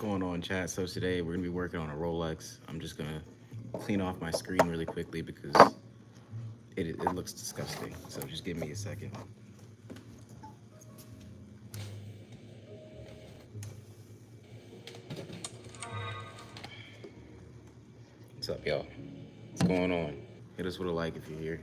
going on, chat? So today we're gonna be working on a Rolex. I'm just gonna clean off my screen really quickly because it looks disgusting. So just give me a second. What's up, y'all? What's going on? Hit us with a like if you're here.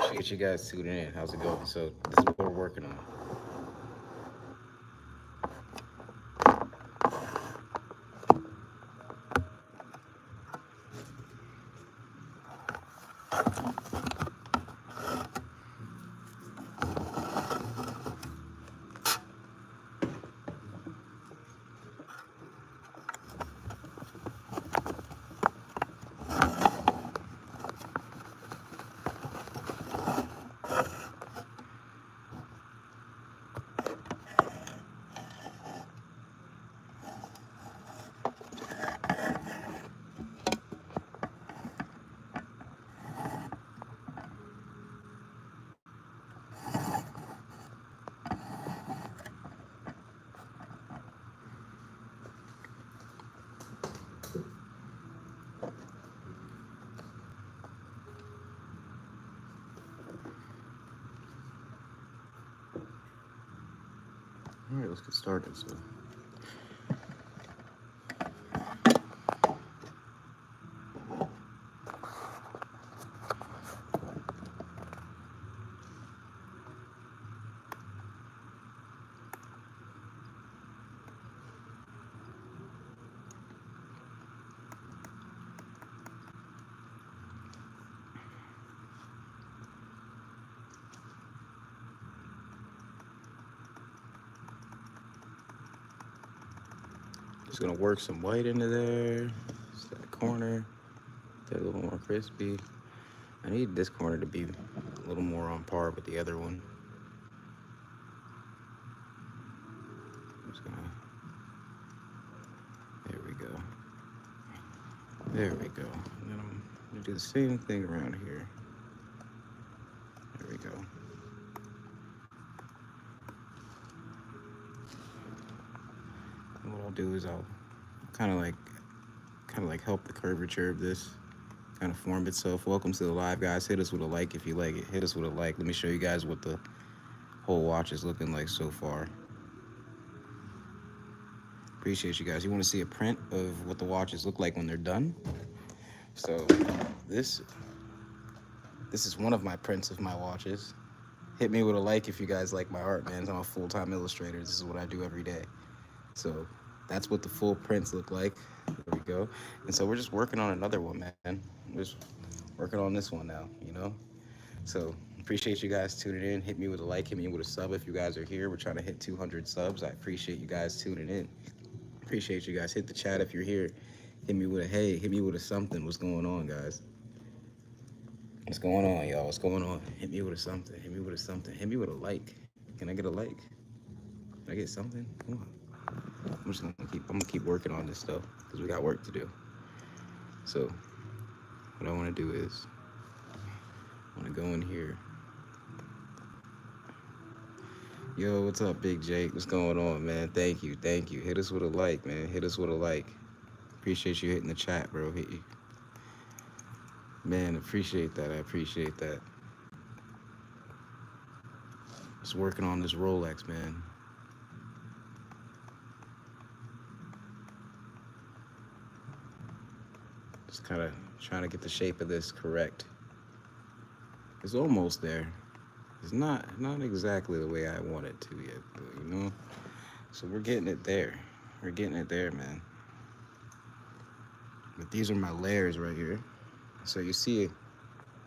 Appreciate you guys tuning in. How's it going? So this is what we're working on. All right, let's get started. So. Just gonna work some white into there. Just that corner, get a little more crispy. I need this corner to be a little more on par with the other one. I'm just gonna, there we go. There we go. And then I'm gonna do the same thing around here. There we go. And what I'll do is I'll kind of like help the curvature of this kind of form itself. Welcome to the live, guys. Hit us with a like if you like it. Hit us with a like. Let me show you guys what the whole watch is looking like so far. Appreciate you guys. You want to see a print of what the watches look like when they're done? So this is one of my prints of my watches. Hit me with a like if you guys like my art, man. I'm a full-time illustrator. This is what I do every day. So that's what the full prints look like. There we go. And so we're just working on another one, man. We're just working on this one now, you know? So appreciate you guys tuning in. Hit me with a like, hit me with a sub if you guys are here. We're trying to hit 200 subs. I appreciate you guys tuning in. Appreciate you guys. Hit the chat if you're here. Hit me with a hey, hit me with a something. What's going on, guys? What's going on, y'all? What's going on? Hit me with a something. Hit me with a something. Hit me with a like. Can I get a like? Can I get something? Come on. I'm gonna keep working on this stuff because we got work to do. So what I want to do is I want to go in here. Yo, what's up, Big Jake? What's going on, man? Thank you. Hit us with a like, man. Hit us with a like. Appreciate you hitting the chat, bro. Man, appreciate that. I appreciate that. Just working on this Rolex, man. Just kind of trying to get the shape of this correct. It's almost there. It's not exactly the way I want it to yet, but, you know? So we're getting it there. We're getting it there, man. But these are my layers right here. So you see,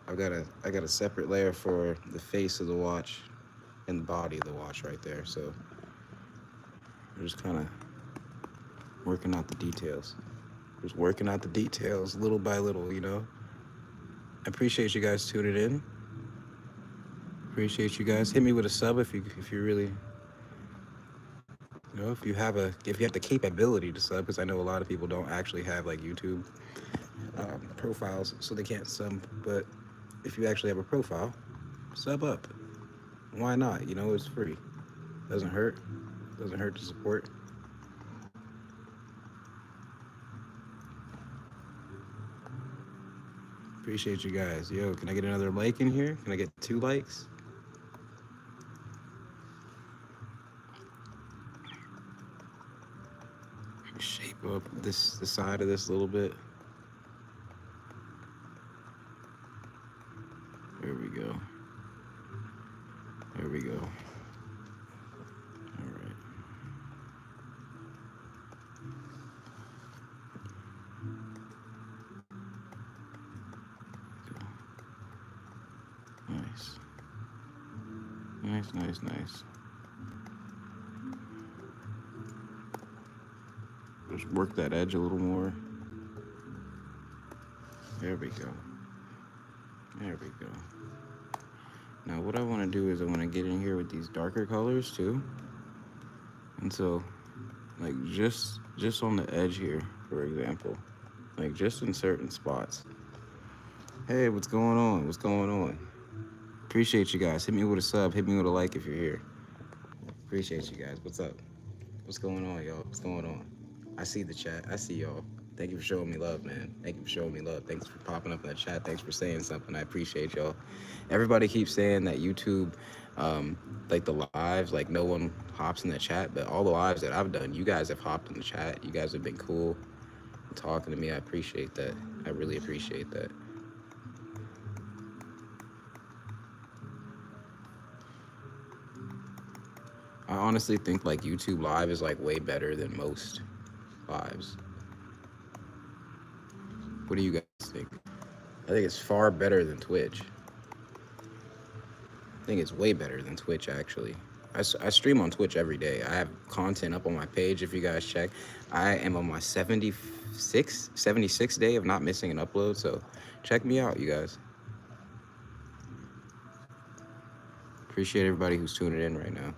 I got a separate layer for the face of the watch and the body of the watch right there. So we're just kind of working out the details. Just working out the details little by little, you know. I appreciate you guys tuning in. Appreciate you guys. Hit me with a sub if you really, you know, if you have the capability to sub, because I know a lot of people don't actually have like YouTube profiles, so they can't sub. But if you actually have a profile, sub up. Why not? You know, it's free. Doesn't hurt. Doesn't hurt to support. Appreciate you guys. Yo, can I get another like in here? Can I get 2 likes? Shape up the side of this a little bit. There we go. There we go. All right. Nice. Nice, nice, nice. Just work that edge a little more. There we go. There we go. Now what I want to do is I want to get in here with these darker colors too. And so, like just on the edge here, for example, like just in certain spots. Hey, what's going on? What's going on? Appreciate you guys. Hit me with a sub. Hit me with a like if you're here. Appreciate you guys. What's up? What's going on, y'all? What's going on? I see the chat. I see y'all. Thank you for showing me love, man. Thank you for showing me love. Thanks for popping up in the chat. Thanks for saying something. I appreciate y'all. Everybody keeps saying that YouTube, like the lives, like no one hops in the chat, but all the lives that I've done, you guys have hopped in the chat. You guys have been cool talking to me. I appreciate that. I really appreciate that. I honestly think like YouTube Live is like way better than most lives. What do you guys think? I think it's far better than Twitch. I think it's way better than Twitch, actually. I stream on Twitch every day. I have content up on my page if you guys check. I am on my 76th day of not missing an upload, so check me out, you guys. Appreciate everybody who's tuning in right now.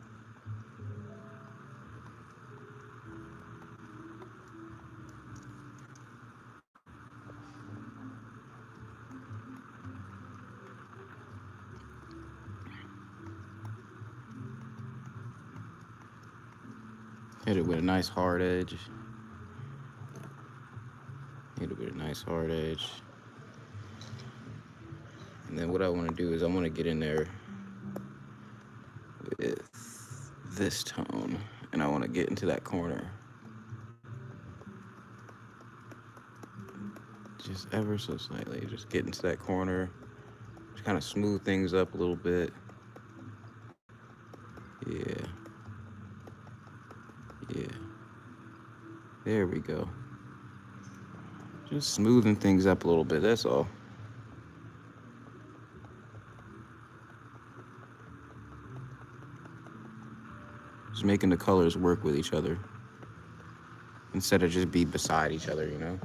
Hit it with a nice hard edge. Hit it with a nice hard edge. And then what I want to do is I want to get in there with this tone. And I want to get into that corner. Just ever so slightly. Just get into that corner. Just kind of smooth things up a little bit. Yeah. Yeah. There we go. Just smoothing things up a little bit, that's all. Just making the colors work with each other. Instead of just be beside each other, you know?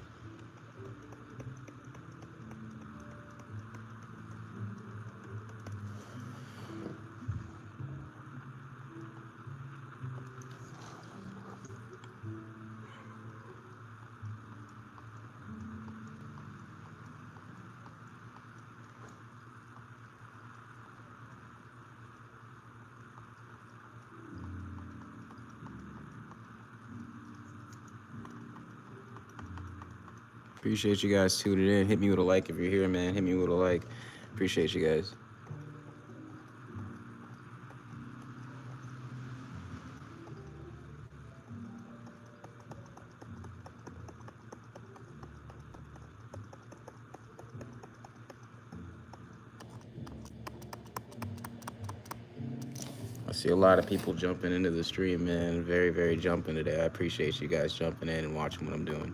Appreciate you guys tuning in. Hit me with a like if you're here, man. Hit me with a like. Appreciate you guys. I see a lot of people jumping into the stream, man. Very, very jumping today. I appreciate you guys jumping in and watching what I'm doing.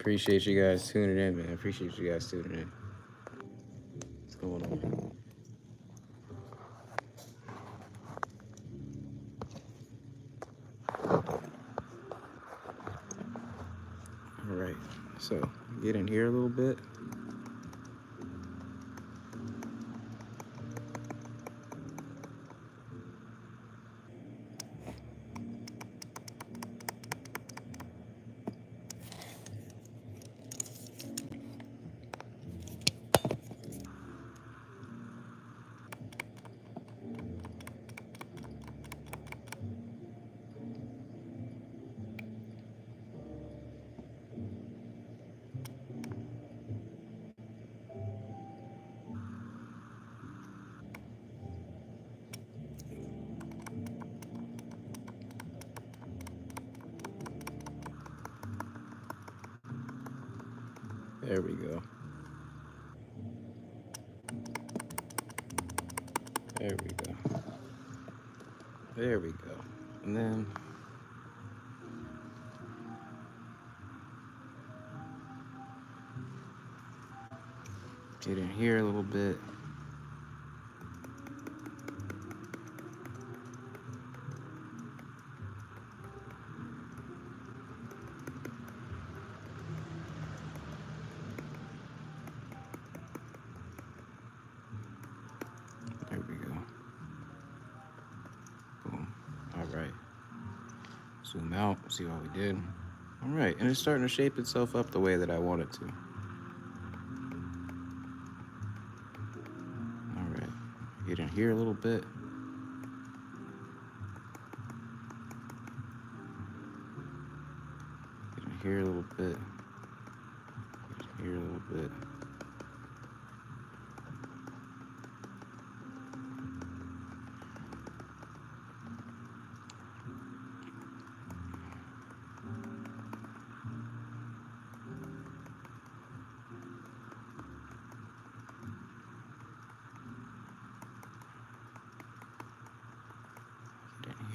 appreciate you guys tuning in, man. Appreciate you guys tuning in. What's going on? All right, so get in here a little bit. There we go. There we go. There we go. And then get in here a little bit. There we go. Boom. All right. Zoom out, see what we did. All right, and it's starting to shape itself up the way that I want it to. All right, get in here a little bit. Get in here a little bit. Get in here a little bit.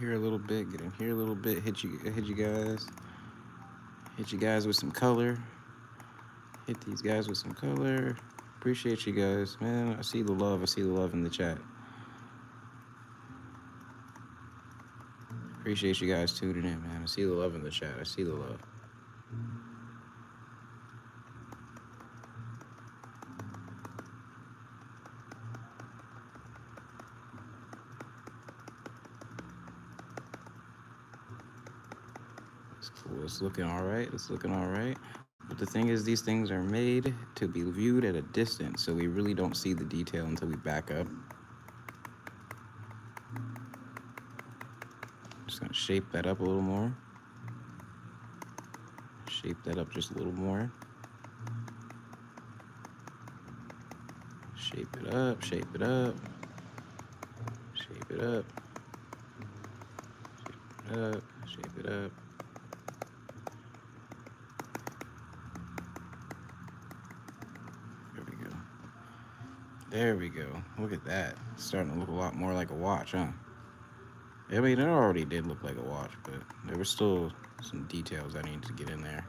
Here a little bit, get in here a little bit, hit you guys with some color, hit these guys with some color. Appreciate you guys, man. I see the love in the chat. Appreciate you guys tuning in, man. I see the love in the chat. I see the love. It's cool. It's looking all right. It's looking all right. But the thing is, these things are made to be viewed at a distance, so we really don't see the detail until we back up. Just gonna shape that up a little more. Shape that up just a little more. Shape it up, shape it up. Shape it up. Shape it up, shape it up. There we go. There we go. Look at that. It's starting to look a lot more like a watch, huh? I mean, it already did look like a watch, but there were still some details I need to get in there.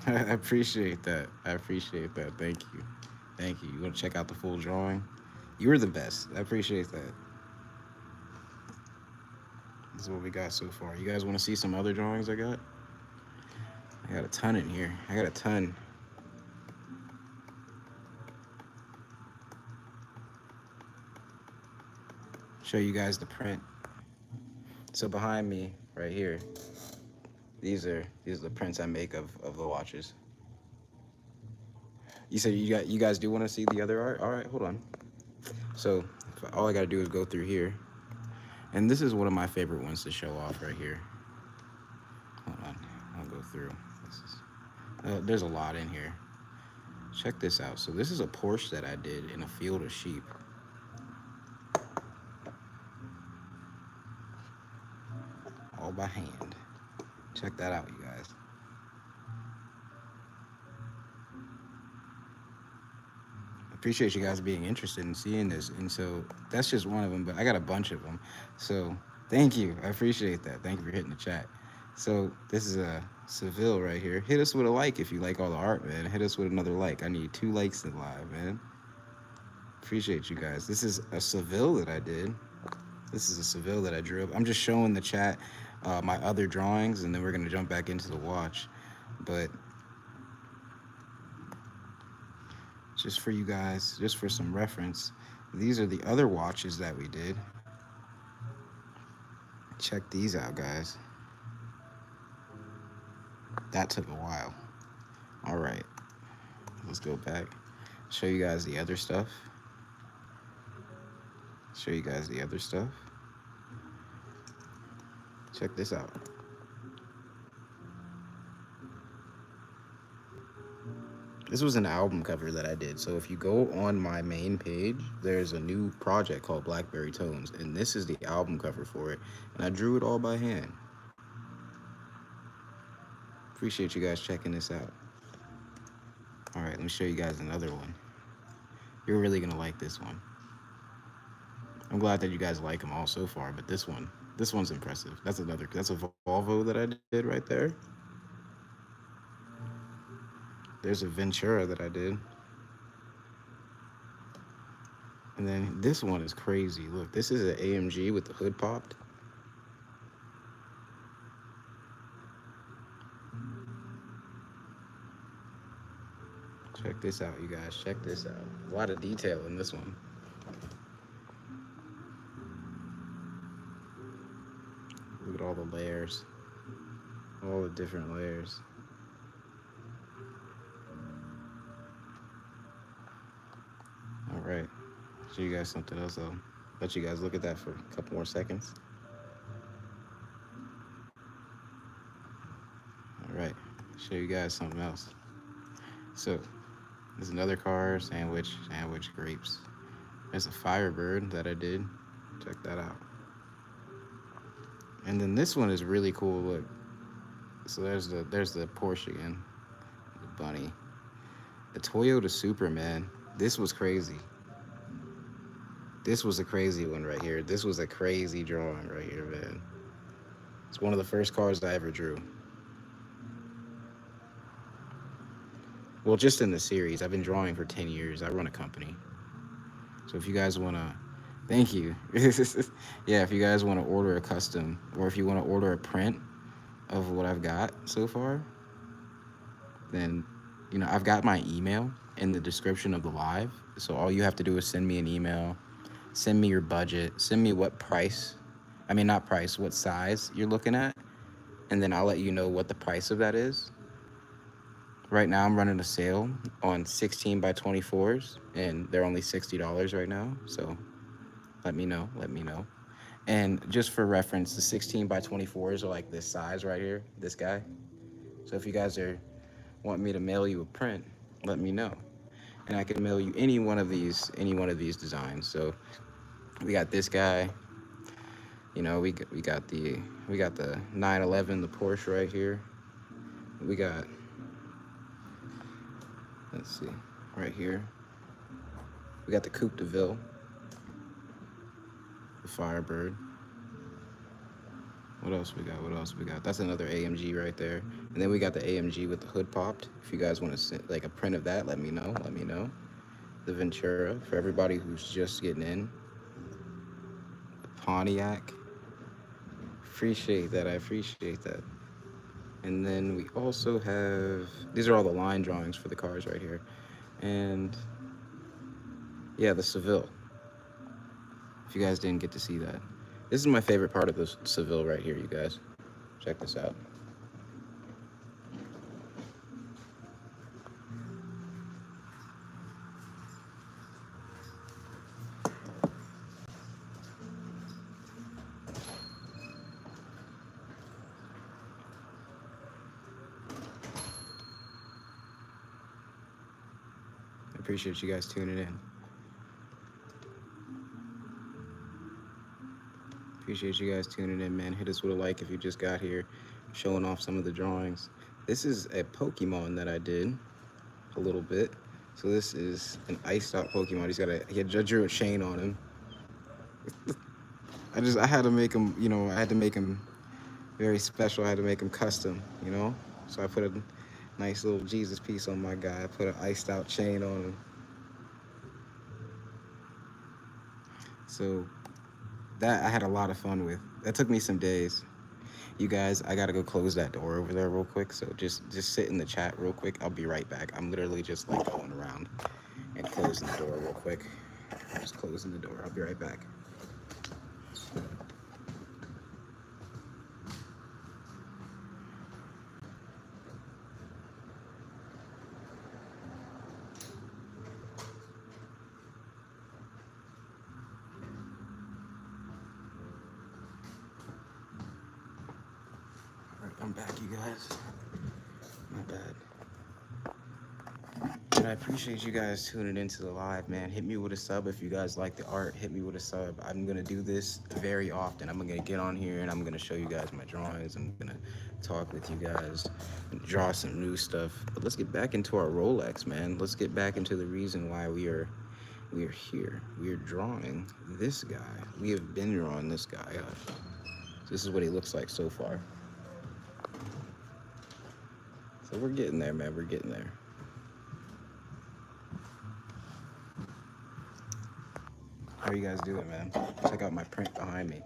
I appreciate that. I appreciate that. Thank you. Thank you. You want to check out the full drawing? You were the best. I appreciate that. This is what we got so far. You guys want to see some other drawings I got? I got a ton in here. I got a ton. Show you guys the print. So behind me, right here, these are the prints I make of the watches. You said you guys do want to see the other art? All right, hold on. So all I got to do is go through here. And this is one of my favorite ones to show off right here. Hold on, I'll go through. There's a lot in here. Check this out. So this is a Porsche that I did in a field of sheep. All by hand. Check that out, you guys. Appreciate you guys being interested in seeing this. And so that's just one of them, but I got a bunch of them. So Thank you. I appreciate that. Thank you for hitting the chat. So this is a Seville right here. Hit us with a like if you like all the art, man. Hit us with another like. I need 2 likes in live, man. Appreciate you guys. This is a Seville that I did. This is a Seville that I drew up. I'm just showing the chat my other drawings, and then we're gonna jump back into the watch. But just for you guys, just for some reference, these are the other watches that we did. Check these out, guys. That took a while. All right, let's go back. Show you guys the other stuff. Show you guys the other stuff. Check this out. This was an album cover that I did. So if you go on my main page, there's a new project called Blackberry Tones, and this is the album cover for it. And I drew it all by hand. Appreciate you guys checking this out. All right, let me show you guys another one. You're really gonna like this one. I'm glad that you guys like them all so far, but this one's impressive. That's a Volvo that I did right there. There's a Ventura that I did. And then this one is crazy. Look, this is an AMG with the hood popped. Check this out, you guys. Check this out. A lot of detail in this one. Look at all the layers. All the different layers. All right. Show you guys something else. I'll let you guys look at that for a couple more seconds. All right. Show you guys something else. So, there's another car, sandwich, grapes. There's a Firebird that I did. Check that out. And then this one is really cool. Look. So there's the Porsche again. The bunny. The Toyota Supra, man. This was crazy. This was a crazy one right here. This was a crazy drawing right here, man. It's one of the first cars I ever drew. Well, just in the series. I've been drawing for 10 years. I run a company. So if you guys want to, thank you. Yeah, if you guys want to order a custom, or if you want to order a print of what I've got so far, then, you know, I've got my email in the description of the live. So all you have to do is send me an email, send me your budget, send me what price, not price, what size you're looking at, and then I'll let you know what the price of that is. Right now I'm running a sale on 16 by 24s, and they're only $60 right now. So let me know. And just for reference, the 16 by 24s are like this size right here, this guy. So if you guys want me to mail you a print, let me know. And I can mail you any one of these designs. So we got this guy. You know, we got the 911, the Porsche right here. We got, let's see, right here. We got the Coupe de Ville, the Firebird. What else we got? That's another AMG right there. And then we got the AMG with the hood popped. If you guys want to send like a print of that, let me know. The Ventura for everybody who's just getting in. The Pontiac. I appreciate that. And then we also have, these are all the line drawings for the cars right here. And yeah, the Seville. If you guys didn't get to see that. This is my favorite part of the Seville right here, you guys. Check this out. I appreciate you guys tuning in. Appreciate you guys tuning in, man. Hit us with a like if you just got here. Showing off some of the drawings. This is a Pokemon that I did a little bit. So this is an iced out Pokemon. I drew a chain on him. I had to make them, you know, I had to make them very special. I had to make them custom, you know. So I put a nice little Jesus piece on my guy. I put an iced out chain on him. So that I had a lot of fun with. That took me some days. You guys, I gotta go close that door over there real quick. So just sit in the chat real quick. I'll be right back. I'm literally just like going around and closing the door real quick. Just closing the door. I'll be right back. All right, I'm back, you guys. My bad. And I appreciate you guys tuning into the live, man. Hit me with a sub if you guys like the art. Hit me with a sub. I'm gonna do this very often. I'm gonna get on here and I'm gonna show you guys my drawings. I'm gonna talk with you guys, and draw some new stuff. But let's get back into our Rolex, man. Let's get back into the reason why we are here. We are drawing this guy. We have been drawing this guy up. So this is what he looks like so far. So we're getting there, man. We're getting there. How you guys doing, man? Check out my print behind me.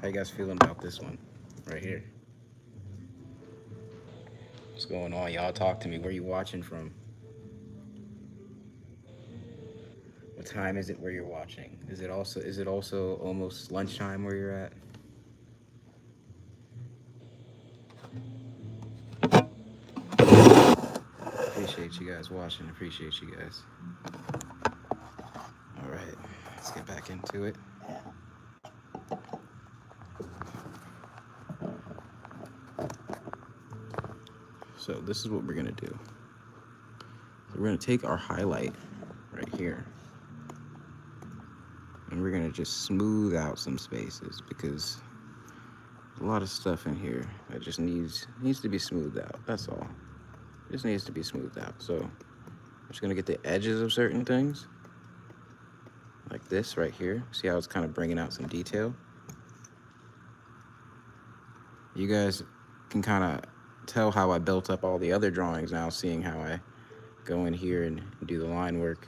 How you guys feeling about this one right here? What's going on? Y'all talk to me. Where you watching from? What time is it where you're watching? Is it also almost lunchtime where you're at? Appreciate you guys watching. Appreciate you guys. All right, let's get back into it. So this is what we're gonna do. We're gonna take our highlight right here, and we're gonna just smooth out some spaces because there's a lot of stuff in here that just needs to be smoothed out. That's all. It just needs to be smoothed out. So I'm just gonna get the edges of certain things, like this right here. See how it's kind of bringing out some detail? You guys can kind of tell how I built up all the other drawings now, seeing how I go in here and do the line work.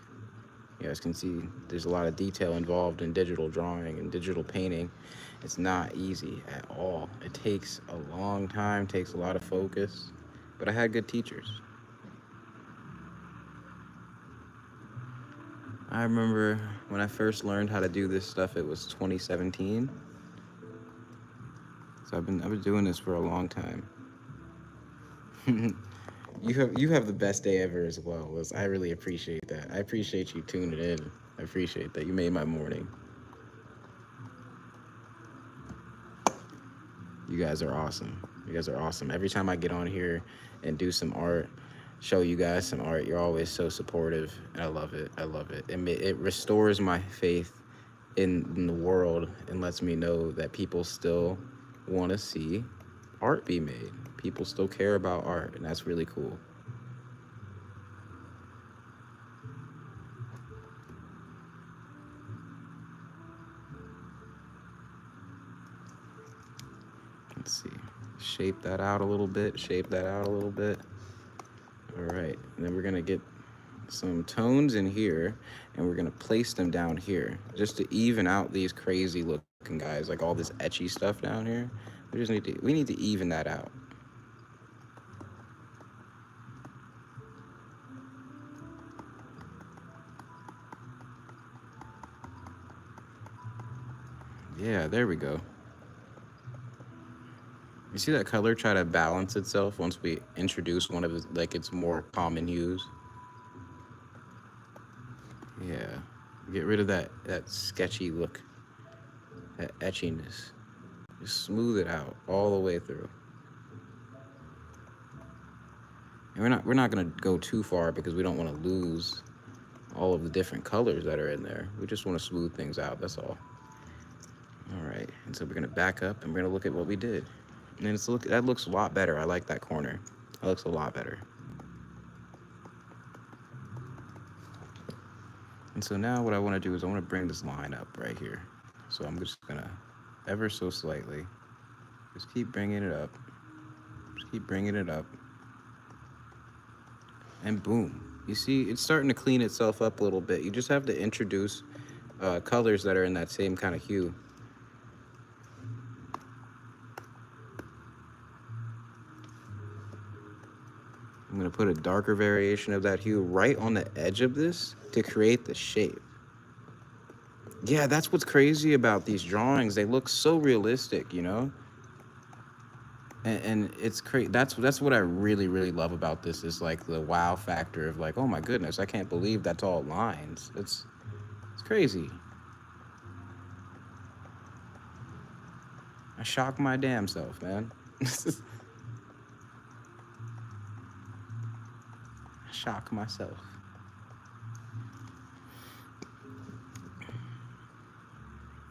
You guys can see there's a lot of detail involved in digital drawing and digital painting. It's not easy at all. It takes a long time, takes a lot of focus, but I had good teachers. I remember when I first learned how to do this stuff, it was 2017. So I've been doing this for a long time. You have the best day ever as well, Liz. I really appreciate that. I appreciate you tuning in. I appreciate that. You made my morning. You guys are awesome. You guys are awesome. Every time I get on here and do some art, show you guys some art, you're always so supportive, and I love it. I love it. It restores my faith in the world and lets me know that people still want to see art be made. People still care about art, and that's really cool. Let's see. Shape that out a little bit. Shape that out a little bit. All right. And then we're going to get some tones in here, and we're going to place them down here just to even out these crazy looking guys, like all this etchy stuff down here. We need to even that out. Yeah, there we go. You see that color try to balance itself once we introduce one of its, like, its more common hues? Yeah. Get rid of that sketchy look, that etchiness. Just smooth it out all the way through. And we're not gonna go too far because we don't want to lose all of the different colors that are in there. We just want to smooth things out, that's all. All right, and so we're gonna back up and we're gonna look at what we did. And that looks a lot better. I like that corner. That looks a lot better. And so now what I want to do is I want to bring this line up right here. So I'm just gonna ever so slightly just keep bringing it up, just keep bringing it up, and boom. You see, it's starting to clean itself up a little bit. You just have to introduce colors that are in that same kind of hue. I'm gonna put a darker variation of that hue right on the edge of this to create the shape. Yeah, that's what's crazy about these drawings. They look so realistic, you know? And it's crazy. That's what I really love about this is like the wow factor of like, oh my goodness, I can't believe that's all lines. It's crazy. I shock my damn self, man. I shock myself.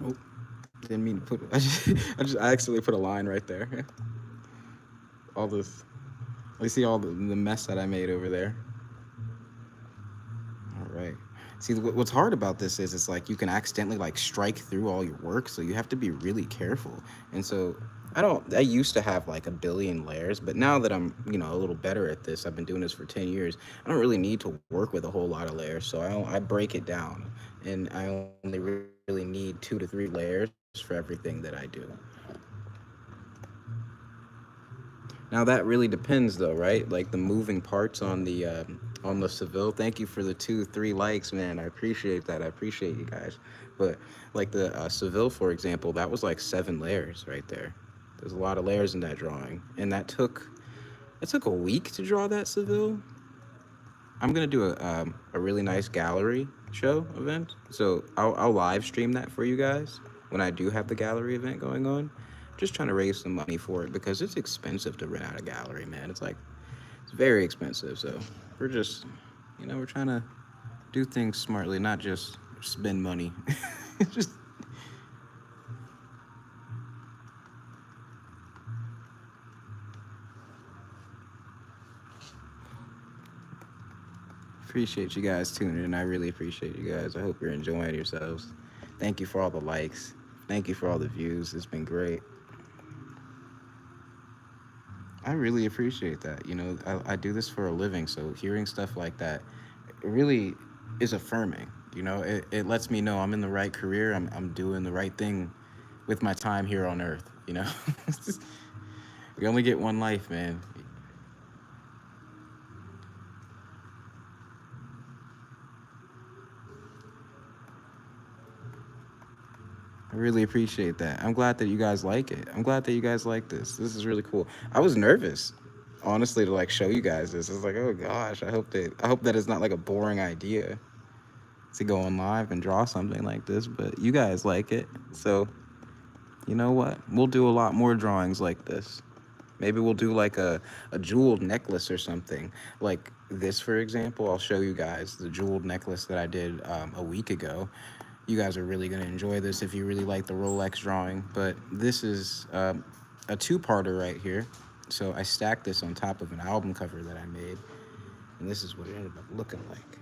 Oh, didn't mean to put. I actually put a line right there. All this. You see all the mess that I made over there. All right. See, what's hard about this is it's like you can accidentally like strike through all your work, so you have to be really careful. And so I used to have like a billion layers, but now that I'm, a little better at this, I've been doing this for 10 years. I don't really need to work with a whole lot of layers, so I break it down, and I only really need 2 to 3 layers for everything that I do. Now that really depends, though, right? Like the moving parts on the Seville. Thank you for the 2, 3 likes, man. I appreciate that. I appreciate you guys. But like the Seville, for example, that was like 7 layers right there. There's a lot of layers in that drawing, and it took a week to draw that Seville. I'm gonna do a really nice gallery show event, so I'll live stream that for you guys when I do have the gallery event going on. Just trying to raise some money for it because it's expensive to rent out a gallery, man. It's very expensive. So we're just, we're trying to do things smartly, not just spend money. Just appreciate you guys tuning in. I really appreciate you guys. I hope you're enjoying yourselves. Thank you for all the likes. Thank you for all the views. It's been great. I really appreciate that. I do this for a living, so hearing stuff like that, it really is affirming. It lets me know I'm in the right career. I'm doing the right thing with my time here on Earth. We only get one life, man. I really appreciate that. I'm glad that you guys like it. I'm glad that you guys like this. This is really cool. I was nervous, honestly, to like show you guys this. I was like, oh gosh, I hope that it's not like a boring idea to go on live and draw something like this, but you guys like it. So, you know what? We'll do a lot more drawings like this. Maybe we'll do like a jeweled necklace or something. Like this, for example, I'll show you guys the jeweled necklace that I did a week ago. You guys are really going to enjoy this if you really like the Rolex drawing. But this is a two-parter right here. So I stacked this on top of an album cover that I made. And this is what it ended up looking like.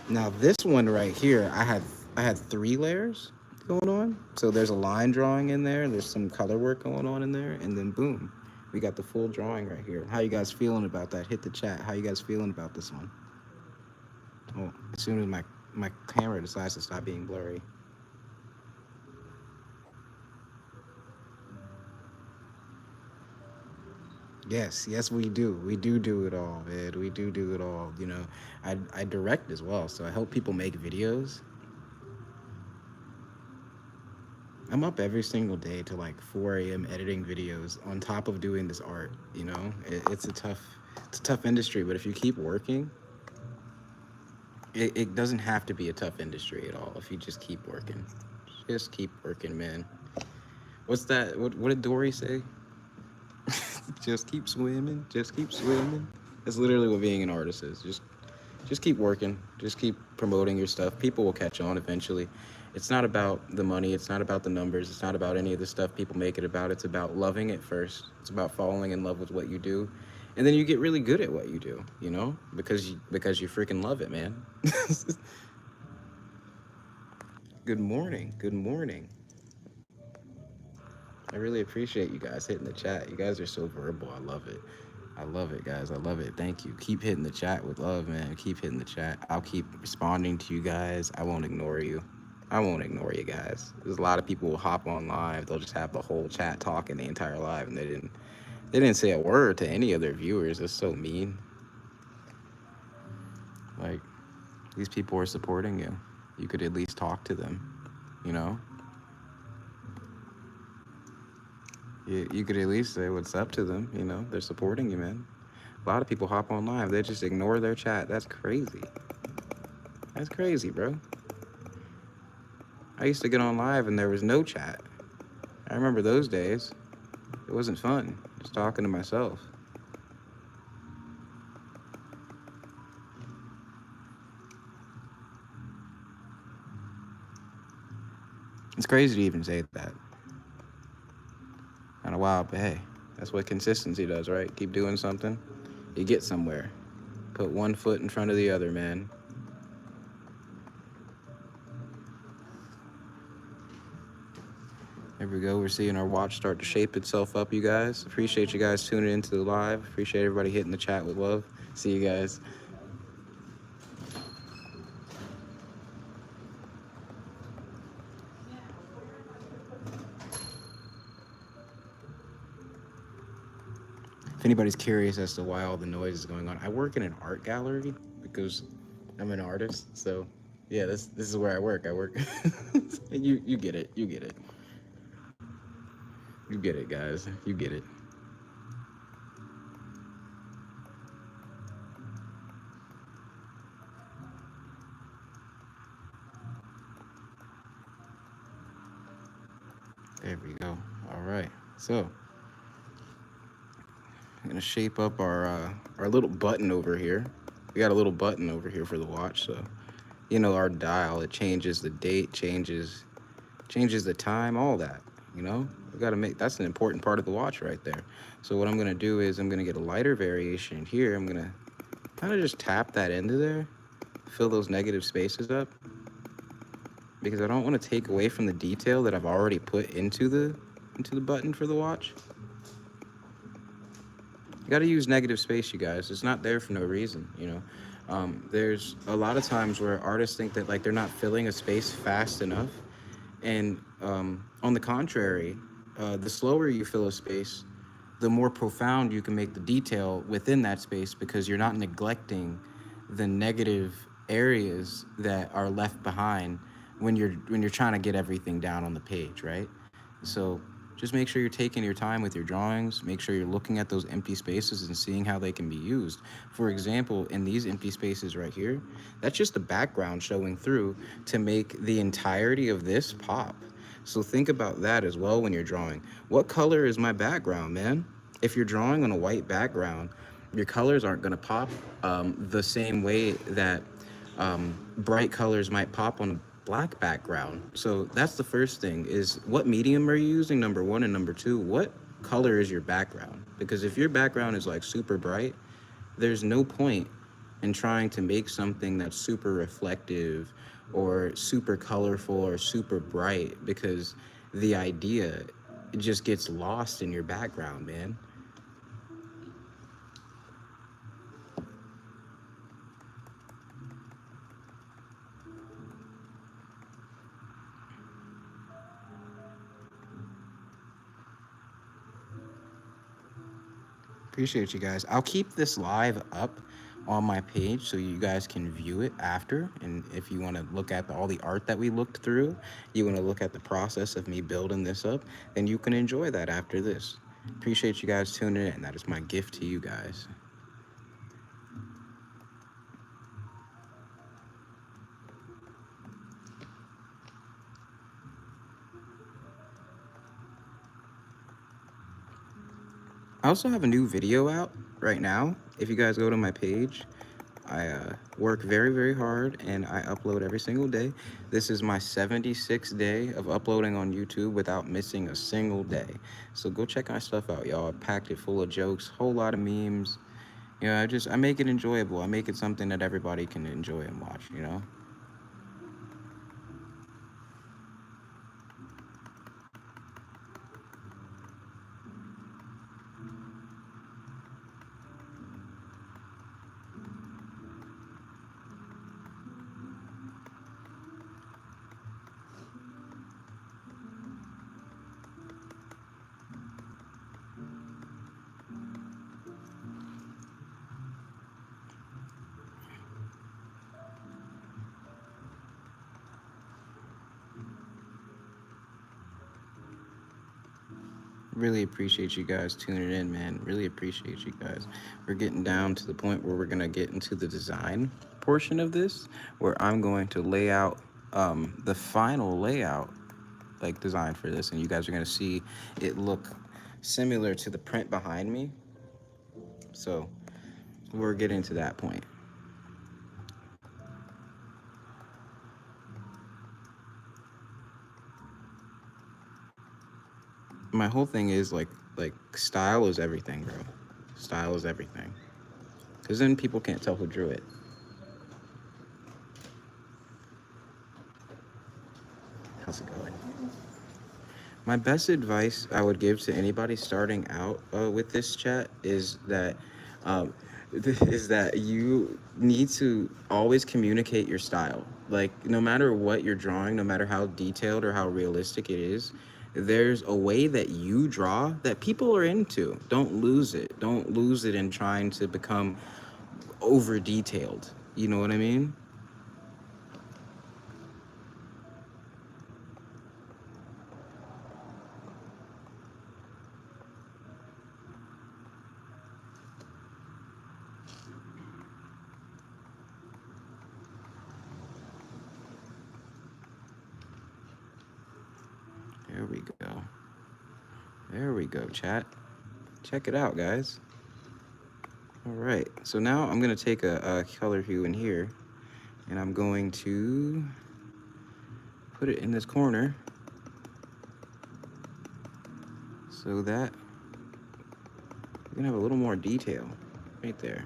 Now this one right here, I had 3 layers going on. So there's a line drawing in there. There's some color work going on in there. And then boom, we got the full drawing right here. How you guys feeling about that? Hit the chat. How you guys feeling about this one? Oh, as soon as my camera decides to stop being blurry. Yes, we do. We do it all, man. We do it all. I direct as well, so I help people make videos. I'm up every single day to like 4 a.m. editing videos on top of doing this art. It's a tough industry, but if you keep working, it doesn't have to be a tough industry at all. If you just keep working, man. What's that? What did Dory say? Just keep swimming. Just keep swimming. That's literally what being an artist is. Just keep working. Just keep promoting your stuff. People will catch on eventually. It's not about the money. It's not about the numbers. It's not about any of the stuff people make it about. It's about loving it first. It's about falling in love with what you do. And then you get really good at what you do, because you freaking love it, man. Good morning. Good morning. I really appreciate you guys hitting the chat. You guys are so verbal. I love it. I love it, guys. I love it. Thank you. Keep hitting the chat with love, man. Keep hitting the chat. I'll keep responding to you guys. I won't ignore you. I won't ignore you guys. There's a lot of people who hop on live. They'll just have the whole chat talking the entire live, and they didn't say a word to any of their viewers. That's so mean. Like, these people are supporting you. You could at least talk to them. You know, you could at least say what's up to them. You know, they're supporting you, man. A lot of people hop on live. They just ignore their chat. That's crazy. That's crazy, bro. I used to get on live and there was no chat. I remember those days. It wasn't fun. Just talking to myself. It's crazy to even say that. Kind of wild, but hey, that's what consistency does, right? Keep doing something, you get somewhere. Put one foot in front of the other, man. There we go. We're seeing our watch start to shape itself up, you guys. Appreciate you guys tuning into the live. Appreciate everybody hitting the chat with love. See you guys. If anybody's curious as to why all the noise is going on, I work in an art gallery because I'm an artist. So yeah, this is where I work. I work. You get it. You get it. You get it, guys. You get it. There we go. All right. So I'm gonna shape up our little button over here. We got a little button over here for the watch. So you know our dial. It changes the date, changes the time, all that. You know, we got to make that's an important part of the watch right there. So what I'm gonna do is I'm gonna get a lighter variation here. I'm gonna kind of just tap that into there, fill those negative spaces up, because I don't want to take away from the detail that I've already put into the button for the watch. You got to use negative space, you guys. It's not there for no reason, you know. There's a lot of times where artists think that like they're not filling a space fast enough, and on the contrary, the slower you fill a space, the more profound you can make the detail within that space because you're not neglecting the negative areas that are left behind when you're trying to get everything down on the page, right? So just make sure you're taking your time with your drawings. Make sure you're looking at those empty spaces and seeing how they can be used. For example, in these empty spaces right here, that's just the background showing through to make the entirety of this pop. So think about that as well when you're drawing. What color is my background, man? If you're drawing on a white background, your colors aren't going to pop the same way that bright colors might pop on a black background. So that's the first thing is what medium are you using, number one, and number two, what color is your background? Because if your background is like super bright, there's no point in trying to make something that's super reflective or super colorful or super bright because the idea just gets lost in your background, man. Appreciate you guys. I'll keep this live up on my page so you guys can view it after. And if you want to look at all the art that we looked through, you want to look at the process of me building this up, then you can enjoy that after this. Appreciate you guys tuning in. That is my gift to you guys. I also have a new video out right now. If you guys go to my page, I work very, very hard and I upload every single day. This is my 76th day of uploading on YouTube without missing a single day. So go check my stuff out, y'all. I packed it full of jokes, whole lot of memes. You know, I make it enjoyable. I make it something that everybody can enjoy and watch, you know? Really appreciate you guys tuning in, man. Really appreciate you guys. We're getting down to the point where we're gonna get into the design portion of this, where I'm going to lay out the final layout, like design for this, and you guys are gonna see it look similar to the print behind me. So we're getting to that point. My whole thing is like style is everything, bro. Style is everything. Because then people can't tell who drew it. How's it going? My best advice I would give to anybody starting out with this chat um, is that you need to always communicate your style. Like no matter what you're drawing, no matter how detailed or how realistic it is, there's a way that you draw that people are into. Don't lose it. Don't lose it in trying to become over detailed. You know what I mean? There we go. There we go, chat. Check it out, guys. All right, so now I'm gonna take a color hue in here and I'm going to put it in this corner so that we're gonna have a little more detail right there.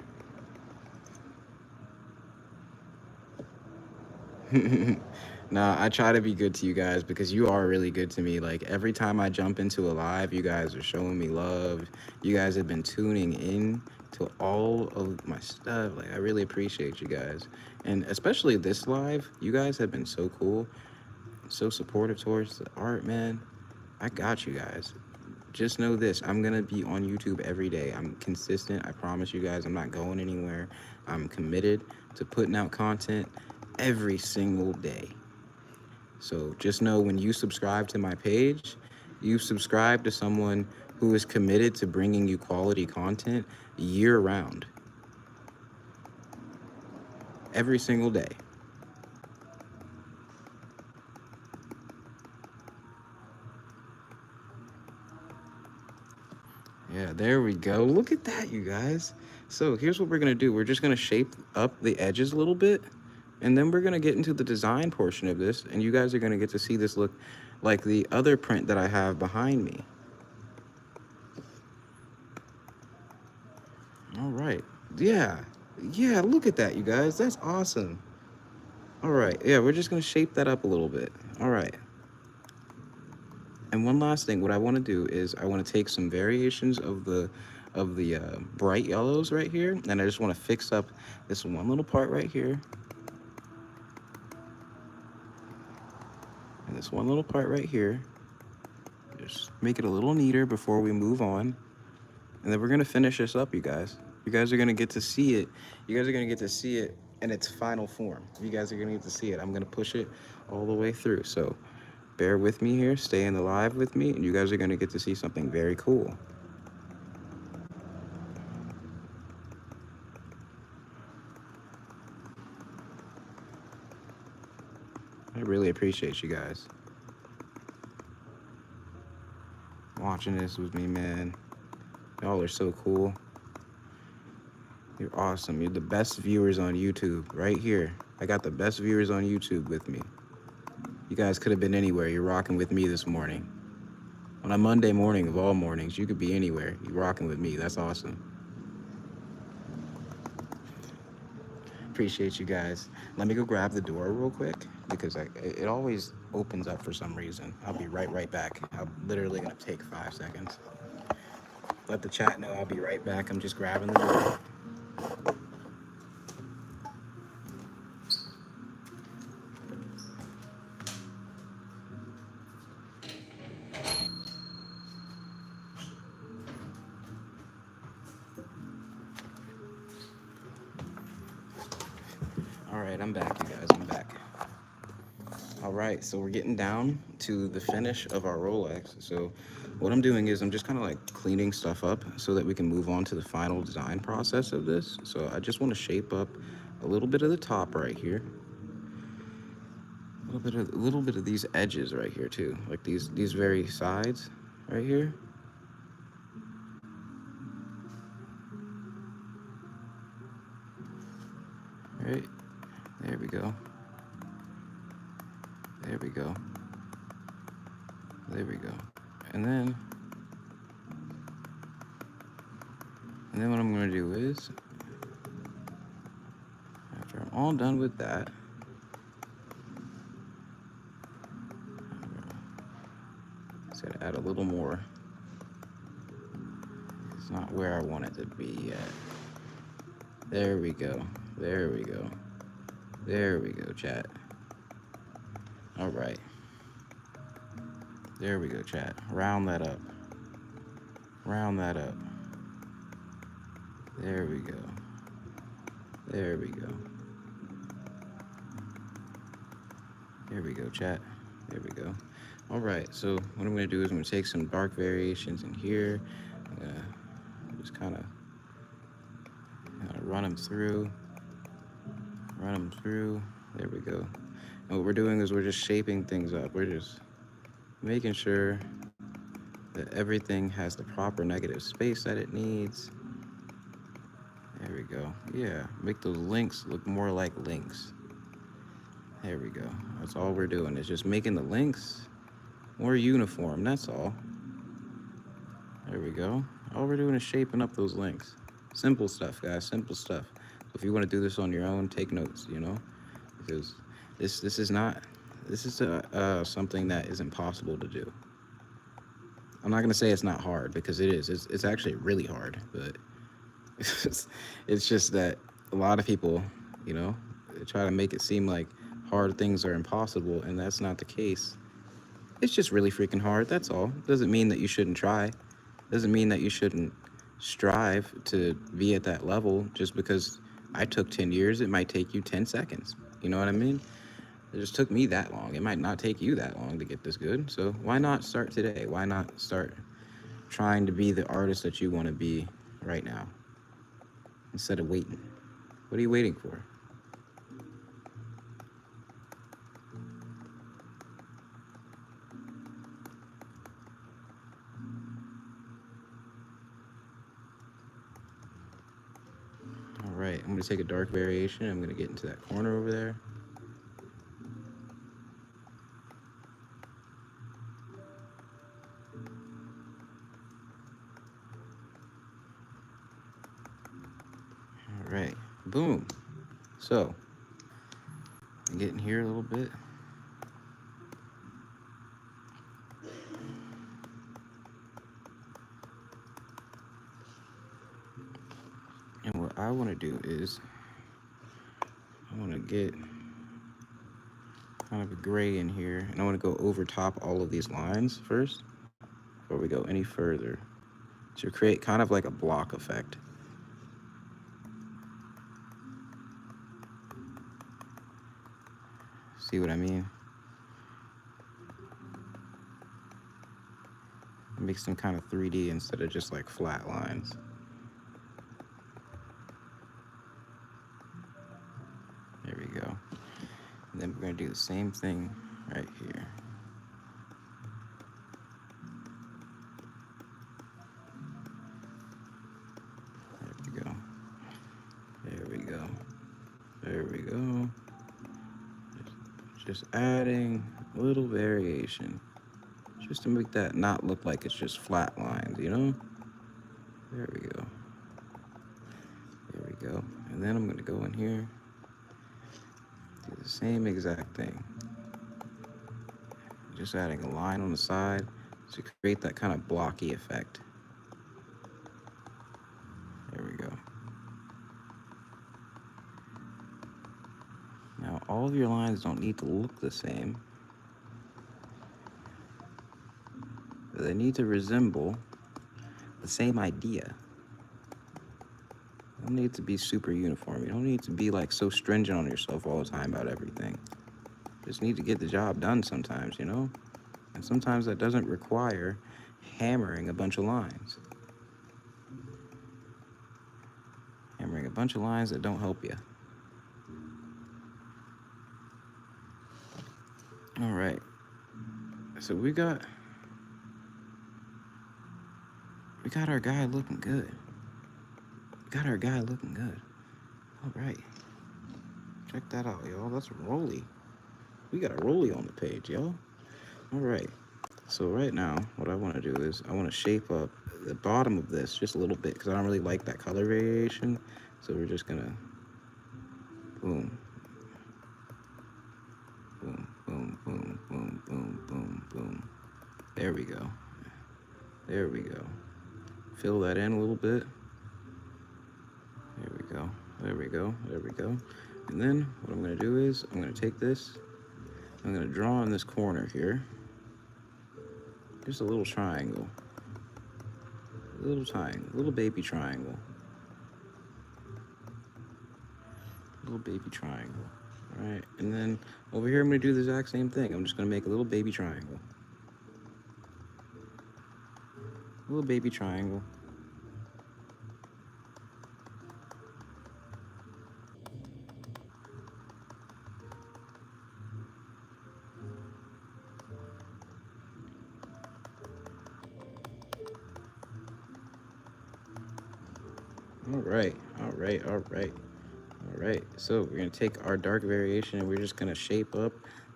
Nah, I try to be good to you guys because you are really good to me. Like every time I jump into a live, you guys are showing me love. You guys have been tuning in to all of my stuff. Like I really appreciate you guys. And especially this live, you guys have been so cool, so supportive towards the art, man. I got you guys. Just know this, I'm gonna be on YouTube every day. I'm consistent, I promise you guys. I'm not going anywhere. I'm committed to putting out content every single day. So just know when you subscribe to my page, you subscribe to someone who is committed to bringing you quality content year round, every single day. Yeah, there we go. Look at that, you guys. So here's what we're gonna do. We're just gonna shape up the edges a little bit, and then we're gonna get into the design portion of this, and you guys are gonna get to see this look like the other print that I have behind me. All right. Yeah. Yeah, look at that, you guys. That's awesome. All right. Yeah, we're just gonna shape that up a little bit. All right. And one last thing, what I want to do is I want to take some variations of the bright yellows right here, and I just want to fix up this one little part right here, and this one little part right here. Just make it a little neater before we move on, and then we're gonna finish this up, you guys. You guys are gonna get to see it. You guys are gonna get to see it in its final form. You guys are gonna get to see it. I'm gonna push it all the way through. So bear with me here, stay in the live with me, and you guys are gonna get to see something very cool. I really appreciate you guys watching this with me, man. Y'all are so cool. You're awesome. You're the best viewers on YouTube right here. I got the best viewers on YouTube with me. You guys could have been anywhere. You're rocking with me this morning. On a Monday morning of all mornings, you could be anywhere. You're rocking with me. That's awesome. Appreciate you guys. Let me go grab the door real quick because it always opens up for some reason. I'll be right back. I'm literally gonna take 5 seconds. Let the chat know I'll be right back. I'm just grabbing the door. All right, I'm back, you guys. I'm back. All right, so we're getting down to the finish of our Rolex. So what I'm doing is I'm just kind of like cleaning stuff up so that we can move on to the final design process of this. So I just want to shape up a little bit of the top right here, a little bit of these edges right here too, like these very sides right here. Right, there we go. There we go. There we go. And then what I'm gonna do is, after I'm all done with that, just gotta add a little more. It's not where I want it to be yet. There we go. There we go. There we go, chat. All right. There we go, chat. Round that up. Round that up. There we go. There we go. There we go, chat. There we go. All right, so what I'm gonna do is I'm gonna take some dark variations in here. I'm gonna just kind of run them through. Run them through. There we go. And what we're doing is we're just shaping things up. We're just making sure that everything has the proper negative space that it needs. There we go. Yeah, make those links look more like links. There we go. That's all we're doing, is just making the links more uniform, that's all. There we go. All we're doing is shaping up those links. Simple stuff, guys, simple stuff. So if you want to do this on your own, take notes, you know, because this is something that is impossible to do. I'm not gonna say it's not hard, because it is. It's actually really hard, but it's just that a lot of people, you know, they try to make it seem like hard things are impossible, and that's not the case. It's just really freaking hard, that's all. Doesn't mean that you shouldn't try. Doesn't mean that you shouldn't strive to be at that level. Just because I took 10 years, it might take you 10 seconds. You know what I mean? It just took me that long. It might not take you that long to get this good. So why not start today? Why not start trying to be the artist that you want to be right now, instead of waiting? What are you waiting for? All right, I'm gonna take a dark variation. I'm gonna get into that corner over there. All right, boom. So, get in here a little bit. And what I want to do is, I want to get kind of a gray in here, and I want to go over top all of these lines first before we go any further, to create kind of like a block effect. See what I mean? It makes them kind of 3D instead of just like flat lines. There we go. And then we're going to do the same thing right here. There we go. There we go. There we go. Just adding a little variation, just to make that not look like it's just flat lines, you know? There we go. There we go. And then I'm going to go in here, do the same exact thing. Just adding a line on the side to create that kind of blocky effect. There we go. Now, all of your lines don't need to look the same. They need to resemble the same idea. You don't need to be super uniform. You don't need to be like so stringent on yourself all the time about everything. You just need to get the job done sometimes, you know? And sometimes that doesn't require hammering a bunch of lines. Hammering a bunch of lines that don't help you. All right. So we got our guy looking good. Got our guy looking good. All right. Check that out, y'all. That's Rolly. We got a Rolly on the page, y'all. All right. So right now, what I want to do is I want to shape up the bottom of this just a little bit because I don't really like that color variation. So we're just gonna boom, boom, boom, boom, boom, boom, boom, boom. There we go. There we go. Fill that in a little bit. There we go. There we go. There we go. And then what I'm gonna do is I'm gonna take this. I'm gonna draw in this corner here. Just a little triangle. A little triangle. Little baby triangle. Little baby triangle. All right. And then over here, I'm gonna do the exact same thing. I'm just gonna make a little baby triangle. A little baby triangle. All right. All right. All right. All right, so we're gonna take our dark variation and we're just gonna shape up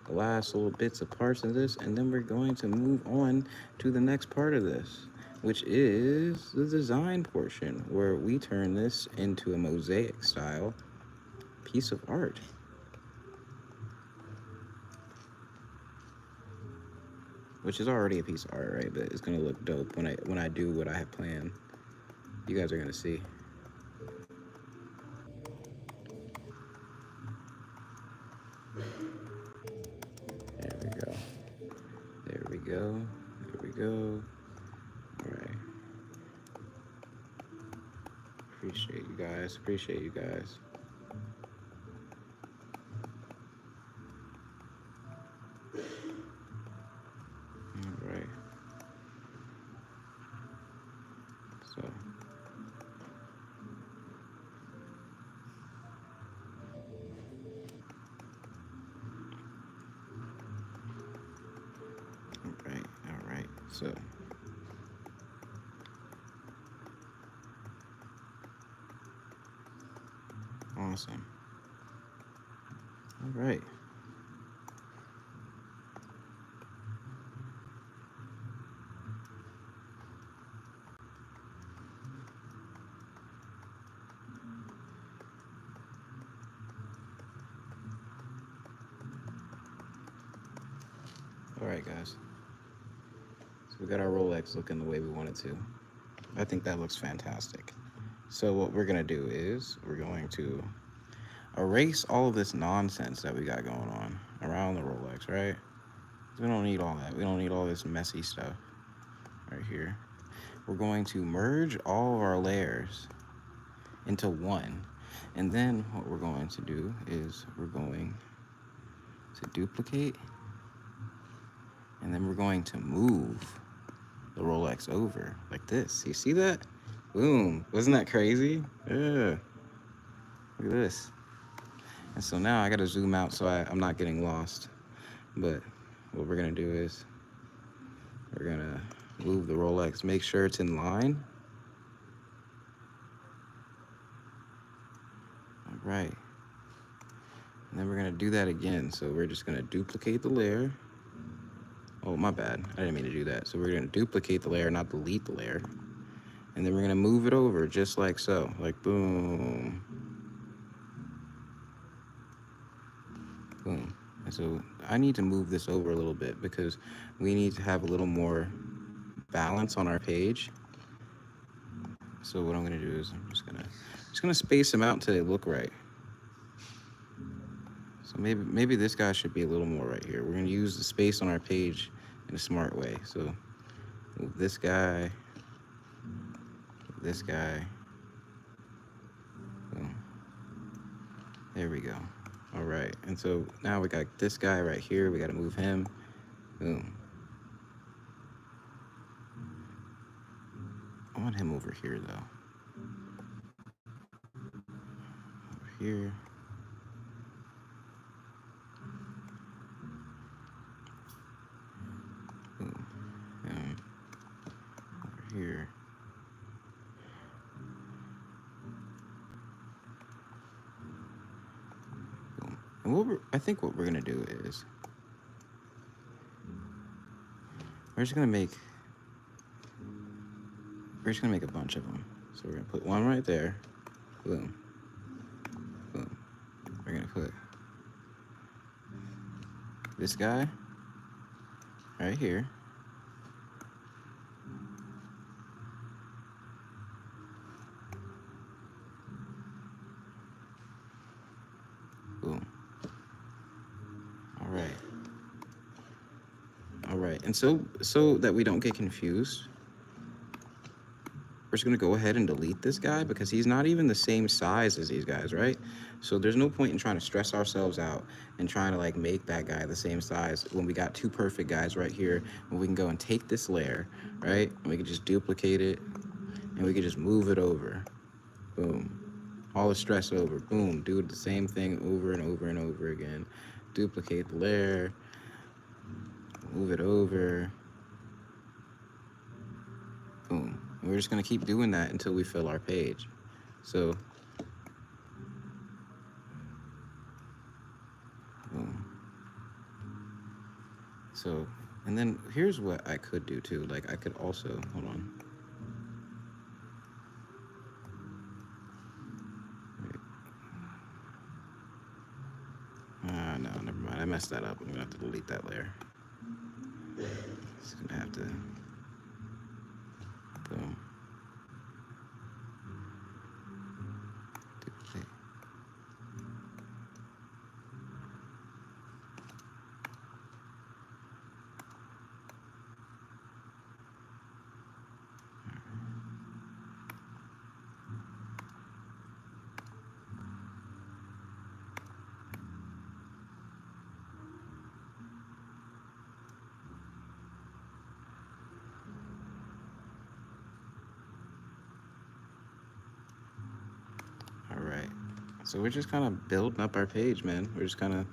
the last little bits of parts of this, and then we're going to move on to the next part of this, which is the design portion, where we turn this into a mosaic style piece of art. Which is already a piece of art, right? But it's gonna look dope when I do what I have planned. You guys are gonna see. There we go. There we go. There we go. All right. Appreciate you guys. Appreciate you guys. All right. So. All right. So. Awesome. All right. All right, guys. So we got our Rolex looking the way we want it to. I think that looks fantastic. So what we're gonna do is we're going to erase all of this nonsense that we got going on around the Rolex, right? We don't need all that. We don't need all this messy stuff right here. We're going to merge all of our layers into one. And then what we're going to do is we're going to duplicate, and then we're going to move the Rolex over like this. You see that? Boom. Wasn't that crazy? Yeah. Look at this. And so now I got to zoom out so I'm not getting lost. But what we're going to do is we're going to move the Rolex, make sure it's in line. All right. And then we're going to do that again. So we're just going to duplicate the layer. Oh, my bad. I didn't mean to do that. So we're going to duplicate the layer, not delete the layer. And then we're going to move it over just like so. Like, boom. Boom. And so I need to move this over a little bit because we need to have a little more balance on our page. So what I'm going to do is I'm just going to space them out until they look right. So maybe this guy should be a little more right here. We're going to use the space on our page in a smart way. So move this guy, this guy. Boom. There we go. All right. And so now we got this guy right here. We got to move him. Boom. want him over here though. Over here. Boom. Over here. Boom. And I think what we're gonna do is we're just gonna make a bunch of them. So we're gonna put one right there. Boom. Boom. We're gonna put this guy right here. Boom. All right. All right. And so that we don't get confused, we're just gonna go ahead and delete this guy because he's not even the same size as these guys, right? So there's no point in trying to stress ourselves out and trying to like make that guy the same size when we got two perfect guys right here. When we can go and take this layer, right? And we can just duplicate it and we can just move it over. Boom. All the stress over. Boom. Do the same thing over and over and over again. Duplicate the layer. Move it over. Boom. And we're just going to keep doing that until we fill our page. So, boom. So, and then here's what I could do too. Like I could also, hold on. No, never mind. I messed that up. I'm gonna have to delete that layer. Just gonna have to, boom. Duplicate. All right. So we're just kind of building up our page, man. We're just kind of,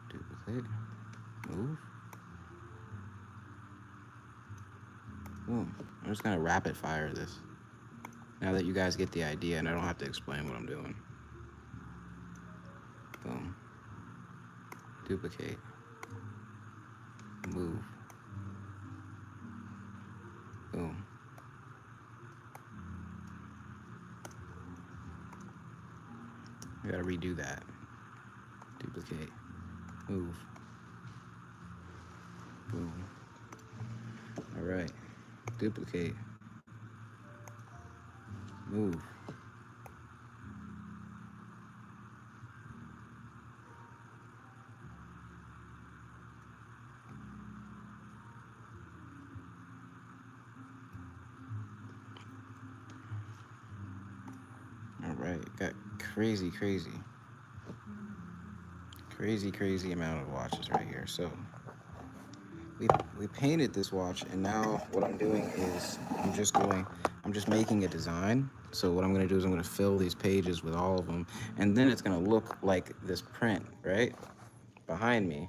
duplicate, move. Boom. I'm just gonna rapid fire this. Now that you guys get the idea and I don't have to explain what I'm doing. Boom. Duplicate. Move. Boom. We gotta redo that. Duplicate. Move. Boom. All right. Duplicate. Move. All right. Got crazy amount of watches right here. So we painted this watch, and now what I'm doing is I'm just making a design. So what I'm gonna do is I'm gonna fill these pages with all of them, and then it's gonna look like this print, right, behind me,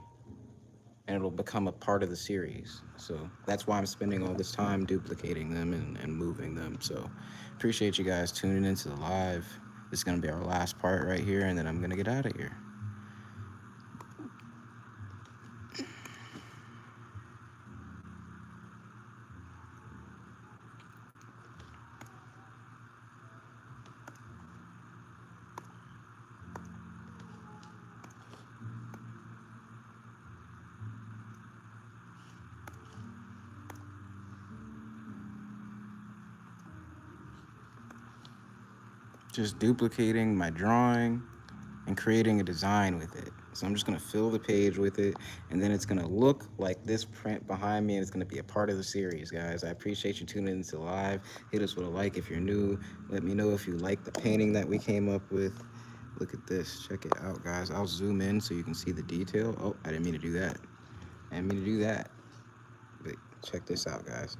and it'll become a part of the series. So that's why I'm spending all this time duplicating them and moving them. So appreciate you guys tuning into the live. This is gonna be our last part right here, and then I'm gonna get out of here. Just duplicating my drawing and creating a design with it. So I'm just gonna fill the page with it, and then it's gonna look like this print behind me, and it's gonna be a part of the series, guys. I appreciate you tuning into live. Hit us with a like if you're new. Let me know if you like the painting that we came up with. Look at this, check it out, guys. I'll zoom in so you can see the detail. Oh, I didn't mean to do that. I didn't mean to do that. But check this out, guys.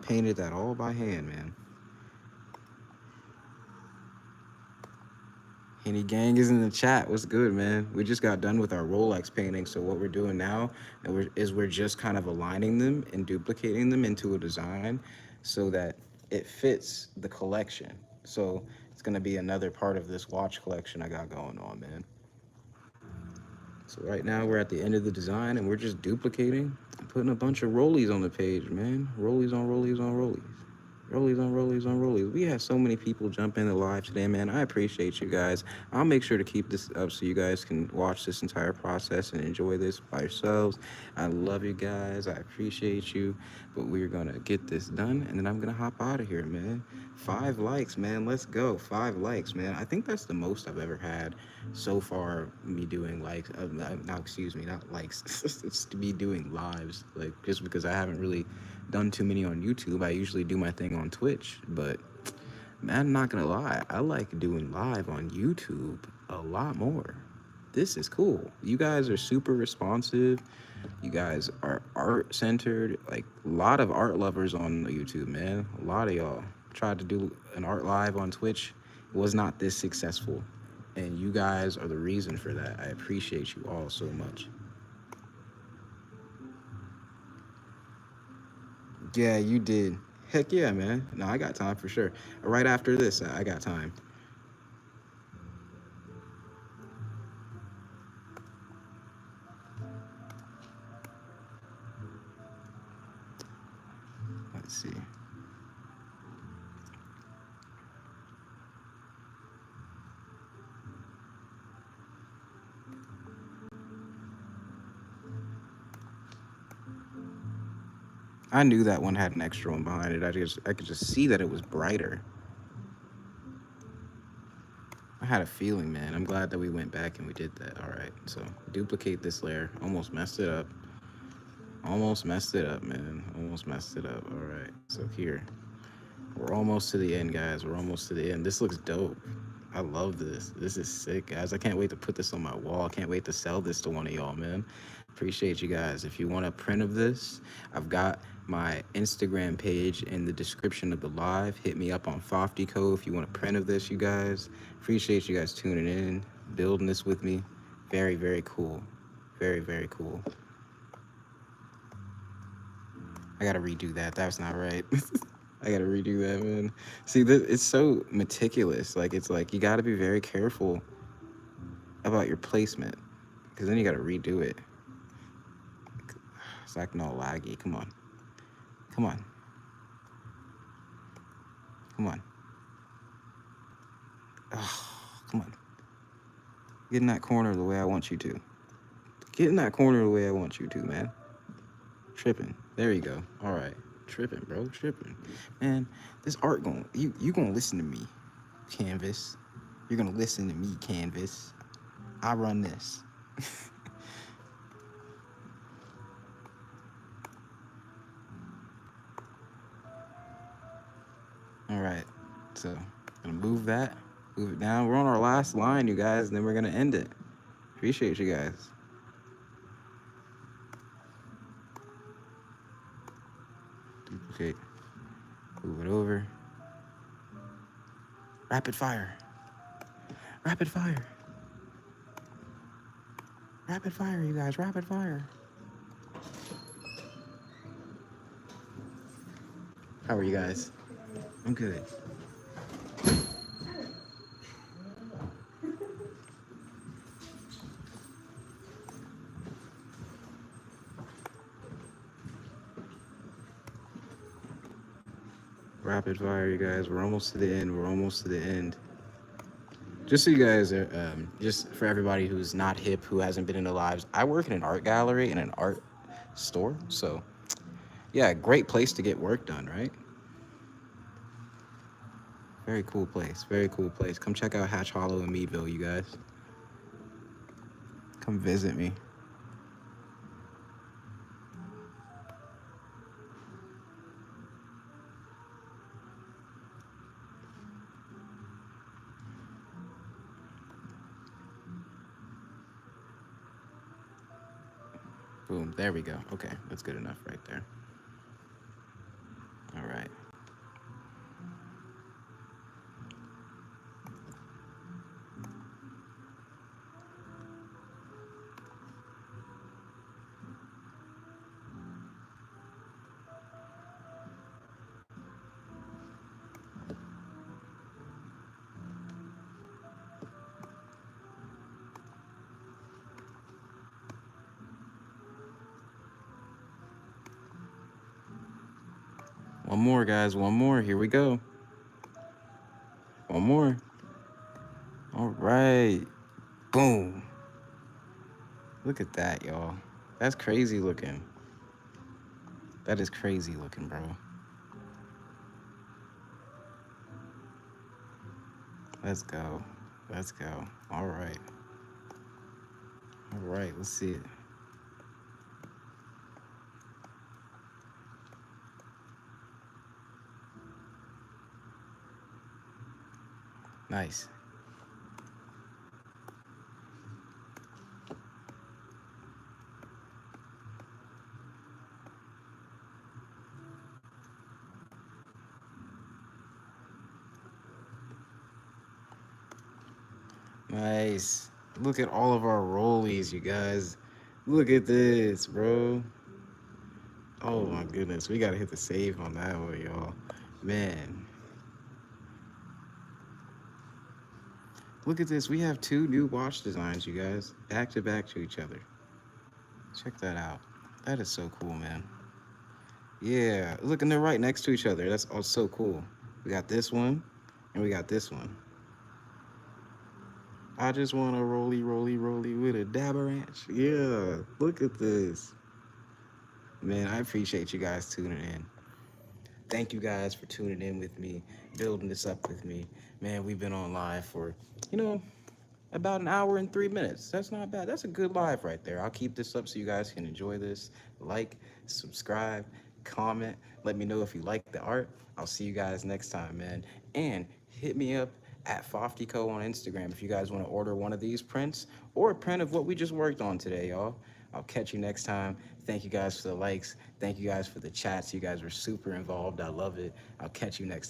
Painted that all by hand, man. Henny Gang is in the chat. What's good, man? We just got done with our Rolex painting. So what we're doing now is we're just kind of aligning them and duplicating them into a design so that it fits the collection. So it's going to be another part of this watch collection I got going on, man. So right now we're at the end of the design and we're just duplicating and putting a bunch of rollies on the page, man. Rollies on rollies on rollies. Rollies on rollies on rollies. We had so many people jump in the live today, man. I appreciate you guys. I'll make sure to keep this up so you guys can watch this entire process and enjoy this by yourselves. I love you guys. I appreciate you. But we're going to get this done, and then I'm going to hop out of here, man. 5 likes, man. Let's go. 5 likes, man. I think that's the most I've ever had so far, me doing likes. No, excuse me, not likes. It's to be doing lives, like, just because I haven't really done too many on YouTube. I usually do my thing on Twitch, but man, I'm not gonna lie, I like doing live on YouTube a lot more. This is cool. You guys are super responsive. You guys are art centered. Like, a lot of art lovers on YouTube, man. A lot of y'all tried to do an art live on Twitch. It was not this successful, and you guys are the reason for that. I appreciate you all so much. Yeah, you did. Heck yeah, man. No, I got time for sure. Right after this, I got time. Let's see. I knew that one had an extra one behind it. I could just see that it was brighter. I had a feeling, man. I'm glad that we went back and we did that. All right, so duplicate this layer. Almost messed it up. Almost messed it up, man. Almost messed it up. All right, so here. We're almost to the end, guys. We're almost to the end. This looks dope. I love this. This is sick, guys. I can't wait to put this on my wall. I can't wait to sell this to one of y'all, man. Appreciate you guys. If you want a print of this, I've got my Instagram page in the description of the live. Hit me up on Foftico if you want a print of this, you guys. Appreciate you guys tuning in, building this with me. Very, very cool. Very, very cool. I gotta redo that. That's not right. I gotta redo that, man. See, it's so meticulous. Like, it's like you gotta be very careful about your placement, because then you gotta redo it. It's acting all laggy. Come on. Come on. Come on. Oh, come on. Get in that corner the way I want you to. Get in that corner the way I want you to, man. Tripping. There you go. All right. Tripping, bro. Tripping. Man, this art you gonna listen to me, Canvas. You're gonna listen to me, Canvas. I run this. All right. So, gonna move that. Move it down. We're on our last line, you guys, and then we're gonna end it. Appreciate you guys. Duplicate. Move it over. Rapid fire. Rapid fire. Rapid fire, you guys. Rapid fire. How are you guys? I'm good. Rapid fire, you guys. We're almost to the end. We're almost to the end. Just so you guys are, just for everybody who's not hip, who hasn't been in the lives, I work in an art gallery and an art store. So, yeah, great place to get work done, right? Very cool place. Very cool place. Come check out Hatch Hollow in Meadville, you guys. Come visit me. Boom. There we go. Okay, that's good enough right there. All right. One more, guys. One more. Here we go. One more. All right. Boom. Look at that, y'all. That's crazy looking. That is crazy looking, bro. Let's go. Let's go. All right. All right. Let's see it. Nice. Nice. Look at all of our rollies, you guys. Look at this, bro. Oh my goodness. We gotta hit the save on that one, y'all. Man. Look at this. We have two new watch designs, you guys. Back to back to each other. Check that out. That is so cool, man. Yeah. Look, and they're right next to each other. That's all so cool. We got this one, and we got this one. I just want to rolly with a dabber ranch. Yeah, look at this. Man, I appreciate you guys tuning in. Thank you guys for tuning in with me, building this up with me. Man, we've been on live for, you know, about an hour and 3 minutes. That's not bad. That's a good live right there. I'll keep this up so you guys can enjoy this. Like, subscribe, comment. Let me know if you like the art. I'll see you guys next time, man. And hit me up at Foftyco on Instagram if you guys want to order one of these prints or a print of what we just worked on today, y'all. I'll catch you next time. Thank you guys for the likes. Thank you guys for the chats. You guys were super involved. I love it. I'll catch you next time.